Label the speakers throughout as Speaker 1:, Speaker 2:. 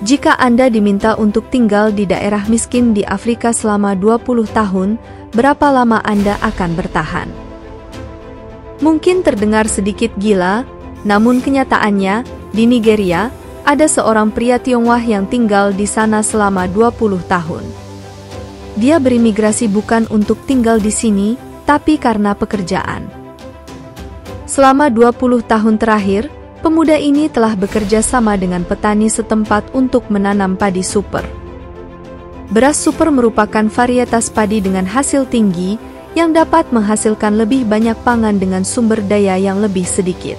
Speaker 1: Jika Anda diminta untuk tinggal di daerah miskin di Afrika selama 20 tahun, berapa lama Anda akan bertahan? Mungkin terdengar sedikit gila, namun kenyataannya, di Nigeria, ada seorang pria Tionghoa yang tinggal di sana selama 20 tahun. Dia berimigrasi bukan untuk tinggal di sini, tapi karena pekerjaan. Selama 20 tahun terakhir, pemuda ini telah bekerja sama dengan petani setempat untuk menanam padi super. Beras super merupakan varietas padi dengan hasil tinggi yang dapat menghasilkan lebih banyak pangan dengan sumber daya yang lebih sedikit.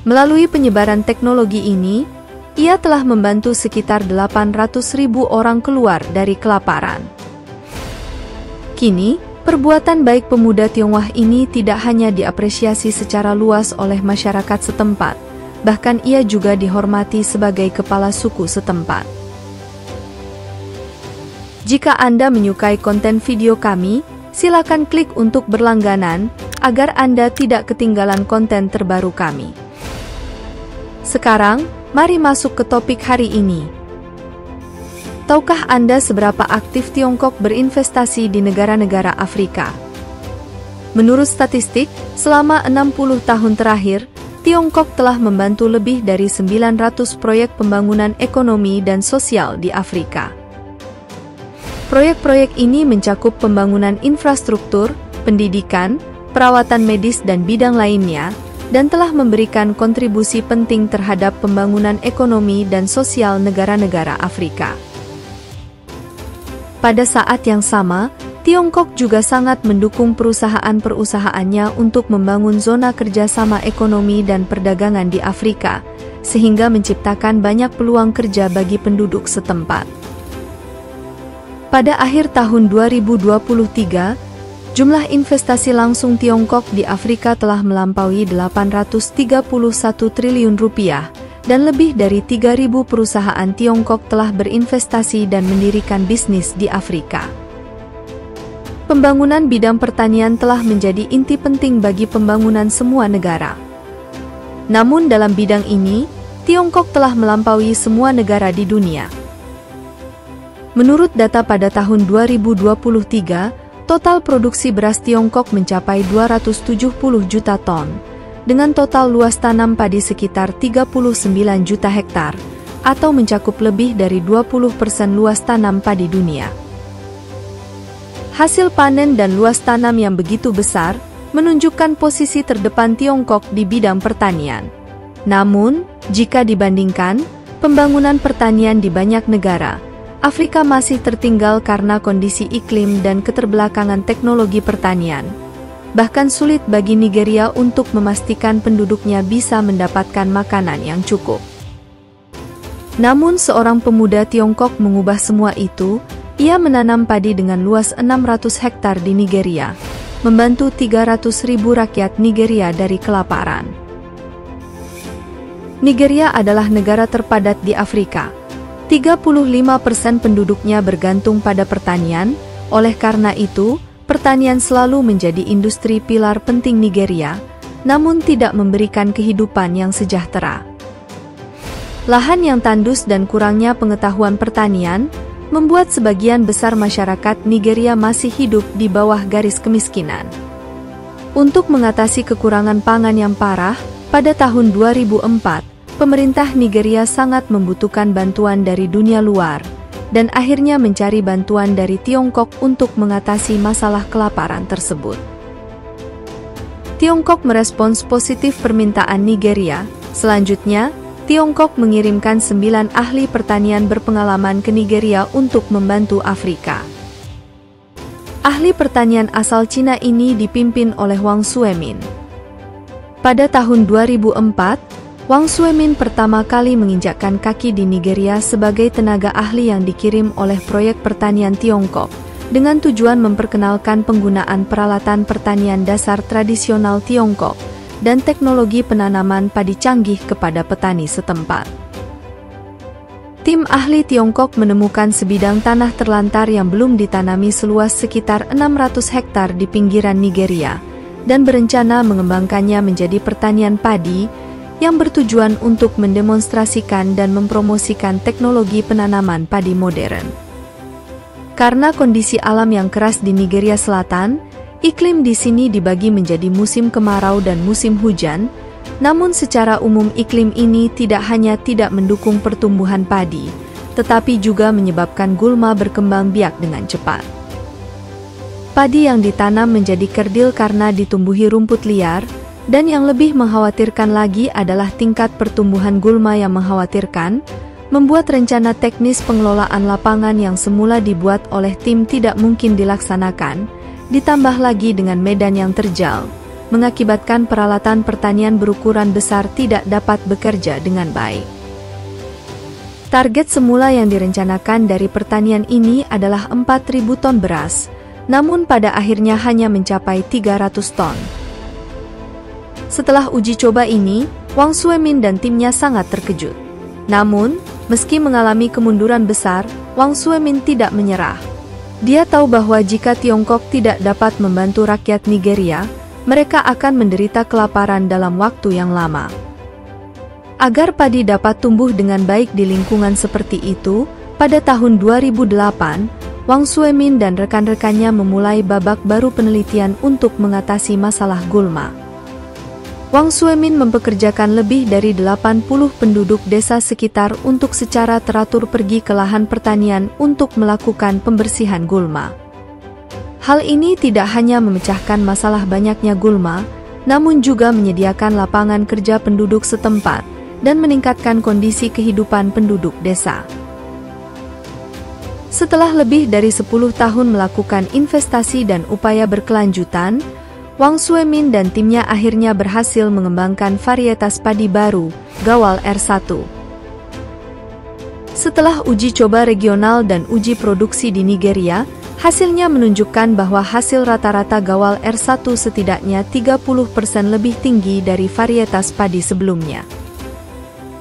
Speaker 1: Melalui penyebaran teknologi ini, ia telah membantu sekitar 800.000 orang keluar dari kelaparan. Kini, perbuatan baik pemuda Tionghoa ini tidak hanya diapresiasi secara luas oleh masyarakat setempat, bahkan ia juga dihormati sebagai kepala suku setempat. Jika Anda menyukai konten video kami, silakan klik untuk berlangganan, agar Anda tidak ketinggalan konten terbaru kami. Sekarang, mari masuk ke topik hari ini. Tahukah Anda seberapa aktif Tiongkok berinvestasi di negara-negara Afrika? Menurut statistik, selama 60 tahun terakhir, Tiongkok telah membantu lebih dari 900 proyek pembangunan ekonomi dan sosial di Afrika. Proyek-proyek ini mencakup pembangunan infrastruktur, pendidikan, perawatan medis dan bidang lainnya, dan telah memberikan kontribusi penting terhadap pembangunan ekonomi dan sosial negara-negara Afrika. Pada saat yang sama, Tiongkok juga sangat mendukung perusahaan-perusahaannya untuk membangun zona kerjasama ekonomi dan perdagangan di Afrika, sehingga menciptakan banyak peluang kerja bagi penduduk setempat. Pada akhir tahun 2023, jumlah investasi langsung Tiongkok di Afrika telah melampaui 831 triliun rupiah, dan lebih dari 3.000 perusahaan Tiongkok telah berinvestasi dan mendirikan bisnis di Afrika. Pembangunan bidang pertanian telah menjadi inti penting bagi pembangunan semua negara. Namun dalam bidang ini, Tiongkok telah melampaui semua negara di dunia. Menurut data pada tahun 2023, total produksi beras Tiongkok mencapai 270 juta ton, dengan total luas tanam padi sekitar 39 juta hektar, atau mencakup lebih dari 20% luas tanam padi dunia. Hasil panen dan luas tanam yang begitu besar, menunjukkan posisi terdepan Tiongkok di bidang pertanian. Namun, jika dibandingkan, pembangunan pertanian di banyak negara, Afrika masih tertinggal karena kondisi iklim dan keterbelakangan teknologi pertanian. Bahkan sulit bagi Nigeria untuk memastikan penduduknya bisa mendapatkan makanan yang cukup. Namun seorang pemuda Tiongkok mengubah semua itu. Ia menanam padi dengan luas 600 hektar di Nigeria, membantu 300.000 rakyat Nigeria dari kelaparan. Nigeria adalah negara terpadat di Afrika. 35% penduduknya bergantung pada pertanian, oleh karena itu, pertanian selalu menjadi industri pilar penting Nigeria, namun tidak memberikan kehidupan yang sejahtera. Lahan yang tandus dan kurangnya pengetahuan pertanian, membuat sebagian besar masyarakat Nigeria masih hidup di bawah garis kemiskinan. Untuk mengatasi kekurangan pangan yang parah, pada tahun 2004, pemerintah Nigeria sangat membutuhkan bantuan dari dunia luar, dan akhirnya mencari bantuan dari Tiongkok untuk mengatasi masalah kelaparan tersebut. Tiongkok merespons positif permintaan Nigeria. Selanjutnya, Tiongkok mengirimkan 9 ahli pertanian berpengalaman ke Nigeria untuk membantu Afrika. Ahli pertanian asal Cina ini dipimpin oleh Wang Xuemin. Pada tahun 2004, Wang Xuemin pertama kali menginjakkan kaki di Nigeria sebagai tenaga ahli yang dikirim oleh proyek pertanian Tiongkok, dengan tujuan memperkenalkan penggunaan peralatan pertanian dasar tradisional Tiongkok dan teknologi penanaman padi canggih kepada petani setempat. Tim ahli Tiongkok menemukan sebidang tanah terlantar yang belum ditanami seluas sekitar 600 hektar di pinggiran Nigeria, dan berencana mengembangkannya menjadi pertanian padi, yang bertujuan untuk mendemonstrasikan dan mempromosikan teknologi penanaman padi modern. Karena kondisi alam yang keras di Nigeria Selatan, iklim di sini dibagi menjadi musim kemarau dan musim hujan, namun secara umum iklim ini tidak hanya tidak mendukung pertumbuhan padi, tetapi juga menyebabkan gulma berkembang biak dengan cepat. Padi yang ditanam menjadi kerdil karena ditumbuhi rumput liar, dan yang lebih mengkhawatirkan lagi adalah tingkat pertumbuhan gulma yang mengkhawatirkan, membuat rencana teknis pengelolaan lapangan yang semula dibuat oleh tim tidak mungkin dilaksanakan, ditambah lagi dengan medan yang terjal, mengakibatkan peralatan pertanian berukuran besar tidak dapat bekerja dengan baik. Target semula yang direncanakan dari pertanian ini adalah 4.000 ton beras, namun pada akhirnya hanya mencapai 300 ton. Setelah uji coba ini, Wang Suemin dan timnya sangat terkejut. Namun, meski mengalami kemunduran besar, Wang Suemin tidak menyerah. Dia tahu bahwa jika Tiongkok tidak dapat membantu rakyat Nigeria, mereka akan menderita kelaparan dalam waktu yang lama. Agar padi dapat tumbuh dengan baik di lingkungan seperti itu, pada tahun 2008, Wang Suemin dan rekan-rekannya memulai babak baru penelitian untuk mengatasi masalah gulma. Wang Suemin mempekerjakan lebih dari 80 penduduk desa sekitar untuk secara teratur pergi ke lahan pertanian untuk melakukan pembersihan gulma. Hal ini tidak hanya memecahkan masalah banyaknya gulma, namun juga menyediakan lapangan kerja penduduk setempat dan meningkatkan kondisi kehidupan penduduk desa. Setelah lebih dari 10 tahun melakukan investasi dan upaya berkelanjutan, Wang Suemin dan timnya akhirnya berhasil mengembangkan varietas padi baru, Gawal R1. Setelah uji coba regional dan uji produksi di Nigeria, hasilnya menunjukkan bahwa hasil rata-rata Gawal R1 setidaknya 30% lebih tinggi dari varietas padi sebelumnya.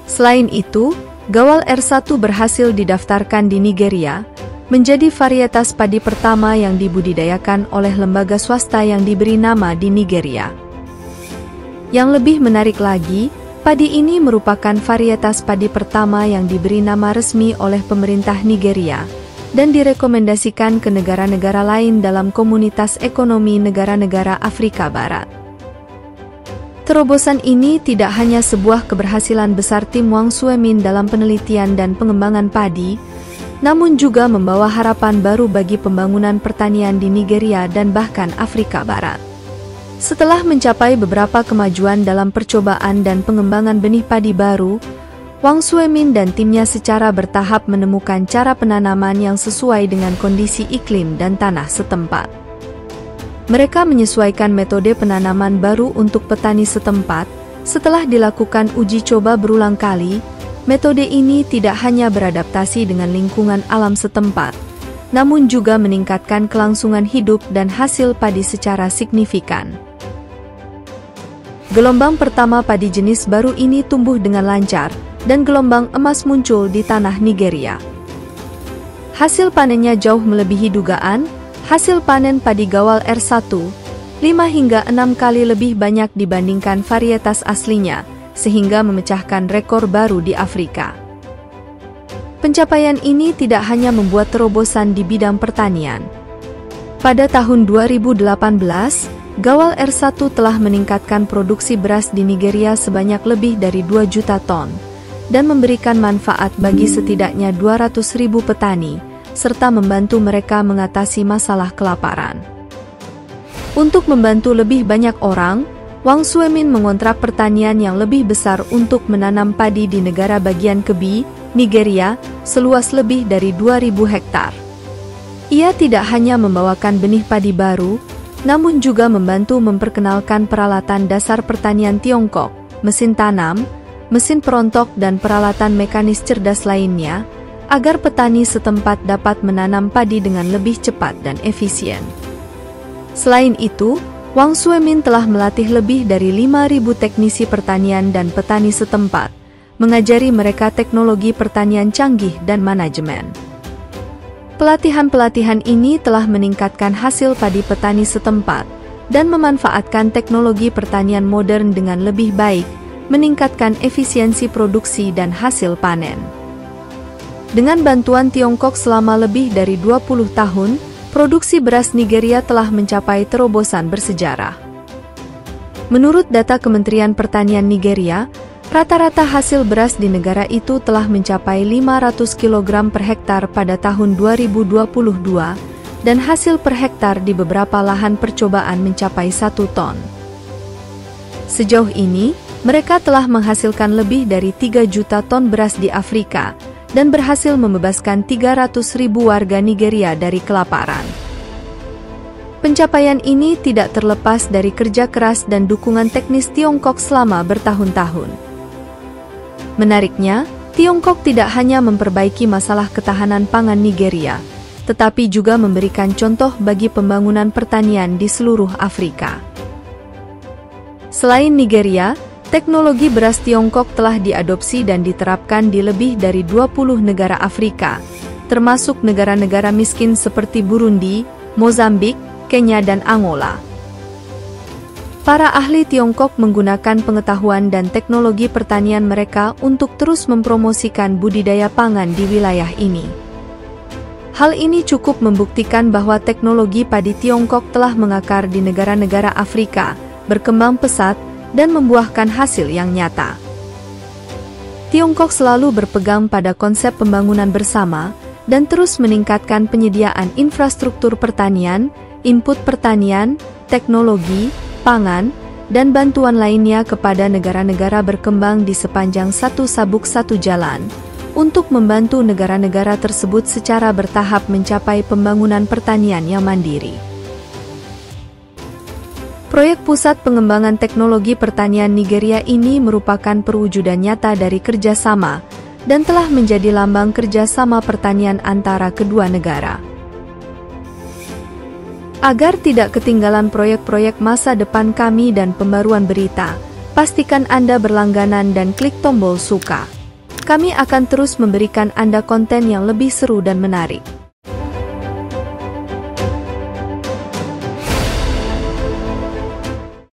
Speaker 1: Selain itu, Gawal R1 berhasil didaftarkan di Nigeria, menjadi varietas padi pertama yang dibudidayakan oleh lembaga swasta yang diberi nama di Nigeria. Yang lebih menarik lagi, padi ini merupakan varietas padi pertama yang diberi nama resmi oleh pemerintah Nigeria, dan direkomendasikan ke negara-negara lain dalam komunitas ekonomi negara-negara Afrika Barat. Terobosan ini tidak hanya sebuah keberhasilan besar tim Wang Suemin dalam penelitian dan pengembangan padi, namun juga membawa harapan baru bagi pembangunan pertanian di Nigeria dan bahkan Afrika Barat. Setelah mencapai beberapa kemajuan dalam percobaan dan pengembangan benih padi baru, Wang Suemin dan timnya secara bertahap menemukan cara penanaman yang sesuai dengan kondisi iklim dan tanah setempat. Mereka menyesuaikan metode penanaman baru untuk petani setempat. Setelah dilakukan uji coba berulang kali, metode ini tidak hanya beradaptasi dengan lingkungan alam setempat, namun juga meningkatkan kelangsungan hidup dan hasil padi secara signifikan. Gelombang pertama padi jenis baru ini tumbuh dengan lancar, dan gelombang emas muncul di tanah Nigeria. Hasil panennya jauh melebihi dugaan. Hasil panen padi Gawal R1, 5 hingga 6 kali lebih banyak dibandingkan varietas aslinya, sehingga memecahkan rekor baru di Afrika. Pencapaian ini tidak hanya membuat terobosan di bidang pertanian. Pada tahun 2018, Gawal R1 telah meningkatkan produksi beras di Nigeria sebanyak lebih dari 2 juta ton, dan memberikan manfaat bagi setidaknya 200.000 petani, serta membantu mereka mengatasi masalah kelaparan. Untuk membantu lebih banyak orang, Wang Suemin mengontrak pertanian yang lebih besar untuk menanam padi di negara bagian Kebbi, Nigeria, seluas lebih dari 2.000 hektar. Ia tidak hanya membawakan benih padi baru, namun juga membantu memperkenalkan peralatan dasar pertanian Tiongkok, mesin tanam, mesin perontok dan peralatan mekanis cerdas lainnya, agar petani setempat dapat menanam padi dengan lebih cepat dan efisien. Selain itu, Wang Suemin telah melatih lebih dari 5.000 teknisi pertanian dan petani setempat, mengajari mereka teknologi pertanian canggih dan manajemen. Pelatihan-pelatihan ini telah meningkatkan hasil padi petani setempat, dan memanfaatkan teknologi pertanian modern dengan lebih baik, meningkatkan efisiensi produksi dan hasil panen. Dengan bantuan Tiongkok selama lebih dari 20 tahun, produksi beras Nigeria telah mencapai terobosan bersejarah. Menurut data Kementerian Pertanian Nigeria, rata-rata hasil beras di negara itu telah mencapai 500 kg per hektar pada tahun 2022, dan hasil per hektar di beberapa lahan percobaan mencapai 1 ton. Sejauh ini, mereka telah menghasilkan lebih dari 3 juta ton beras di Afrika, dan berhasil membebaskan 300.000 warga Nigeria dari kelaparan. Pencapaian ini tidak terlepas dari kerja keras dan dukungan teknis Tiongkok selama bertahun-tahun. Menariknya, Tiongkok tidak hanya memperbaiki masalah ketahanan pangan Nigeria, tetapi juga memberikan contoh bagi pembangunan pertanian di seluruh Afrika. Selain Nigeria, teknologi beras Tiongkok telah diadopsi dan diterapkan di lebih dari 20 negara Afrika, termasuk negara-negara miskin seperti Burundi, Mozambik, Kenya dan Angola. Para ahli Tiongkok menggunakan pengetahuan dan teknologi pertanian mereka untuk terus mempromosikan budidaya pangan di wilayah ini. Hal ini cukup membuktikan bahwa teknologi padi Tiongkok telah mengakar di negara-negara Afrika, berkembang pesat, dan membuahkan hasil yang nyata. Tiongkok selalu berpegang pada konsep pembangunan bersama, dan terus meningkatkan penyediaan infrastruktur pertanian, input pertanian, teknologi, pangan, dan bantuan lainnya kepada negara-negara berkembang di sepanjang satu sabuk satu jalan, untuk membantu negara-negara tersebut secara bertahap mencapai pembangunan pertanian yang mandiri. Proyek Pusat Pengembangan Teknologi Pertanian Nigeria ini merupakan perwujudan nyata dari kerjasama, dan telah menjadi lambang kerjasama pertanian antara kedua negara. Agar tidak ketinggalan proyek-proyek masa depan kami dan pembaruan berita, pastikan Anda berlangganan dan klik tombol suka. Kami akan terus memberikan Anda konten yang lebih seru dan menarik.